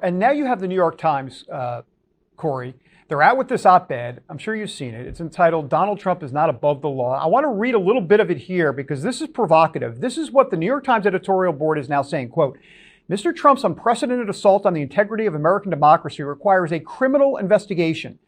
And now you have the New York Times, Corey. They're out with this op-ed. I'm sure you've seen it. It's entitled, "Donald Trump is not above the law." I want to read a little bit of it here because this is provocative. This is what the New York Times editorial board is now saying, quote, "Mr. Trump's unprecedented assault on the integrity of American democracy requires a criminal investigation.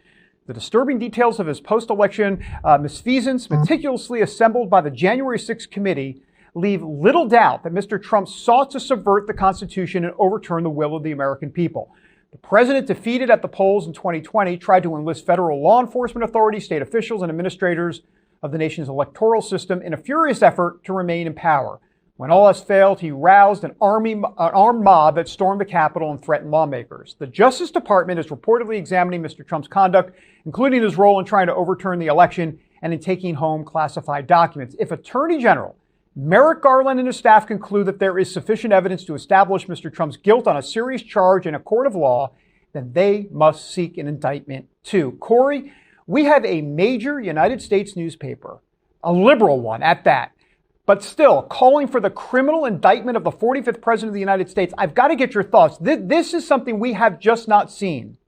The disturbing details of his post-election misfeasance, meticulously assembled by the January 6th committee, leave little doubt that Mr. Trump sought to subvert the Constitution and overturn the will of the American people. The president, defeated at the polls in 2020, tried to enlist federal law enforcement authorities, state officials, and administrators of the nation's electoral system in a furious effort to remain in power. When all else failed, he roused an armed mob that stormed the Capitol and threatened lawmakers. The Justice Department is reportedly examining Mr. Trump's conduct, including his role in trying to overturn the election and in taking home classified documents. If Attorney General Merrick Garland and his staff conclude that there is sufficient evidence to establish Mr. Trump's guilt on a serious charge in a court of law, then they must seek an indictment too." Corey, we have a major United States newspaper, a liberal one at that, but still calling for the criminal indictment of the 45th president of the United States. I've got to get your thoughts. This is something we have just not seen.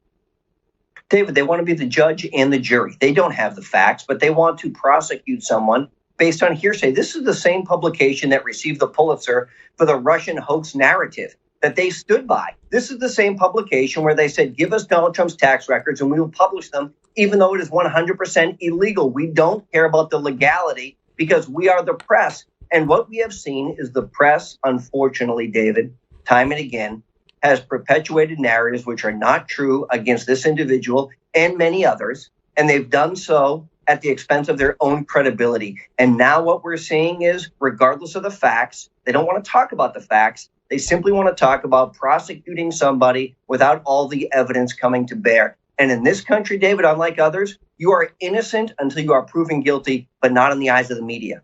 David, they want to be the judge and the jury. They don't have the facts, but they want to prosecute someone based on hearsay. This is the same publication that received the Pulitzer for the Russian hoax narrative that they stood by. This is the same publication where they said, give us Donald Trump's tax records and we will publish them, even though it is 100% illegal. We don't care about the legality because we are the press. And what we have seen is the press, unfortunately, David, time and again, has perpetuated narratives which are not true against this individual and many others. And they've done so at the expense of their own credibility. And now what we're seeing is, regardless of the facts, they don't want to talk about the facts. They simply want to talk about prosecuting somebody without all the evidence coming to bear. And in this country, David, unlike others, you are innocent until you are proven guilty, but not in the eyes of the media.